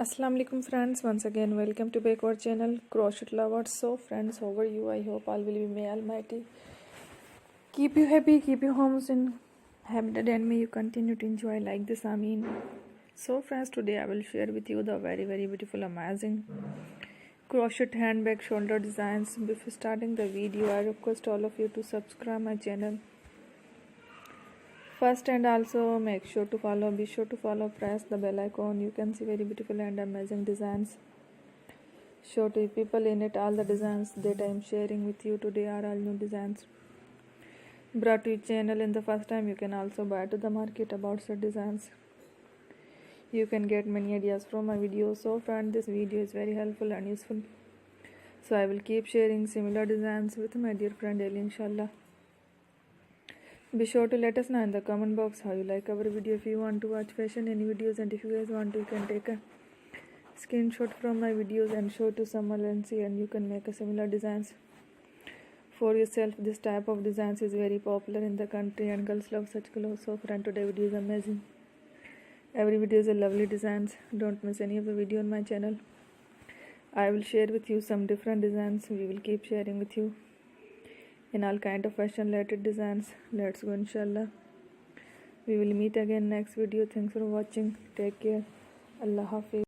Assalamu alaikum friends, once again welcome to back our channel Crochet Lovers. So friends, how are you? I hope all will be may almighty keep you happy, keep your homes in habitat, and may you continue to enjoy like this. Amin. So friends, today I will share with you the very beautiful, amazing crochet handbag shoulder designs. Before starting the video, I request all of you to subscribe my channel first, and also be sure to follow, press the bell icon. You can see very beautiful and amazing designs. Show to people in it. All the designs that I am sharing with you today are all new designs brought to your channel in the first time. You can also buy to the market about such designs. You can get many ideas from my videos. So friend, this video is very helpful and useful, so I will keep sharing similar designs with my dear friend daily, inshallah. Be sure to let us know in the comment box how you like our video. If you want to watch fashion any videos, and if you guys want to, you can take a screenshot from my videos and show to someone and see, and you can make a similar designs for yourself. This type of designs is very popular in the country and girls love such clothes. So friend, today video is amazing. Every video is a lovely designs. Don't miss any of the video on my channel. I will share with you some different designs. We will keep sharing with you in all kind of fashion related designs. Let's go, inshallah. We will meet again next video. Thanks for watching. Take care. Allah Hafiz.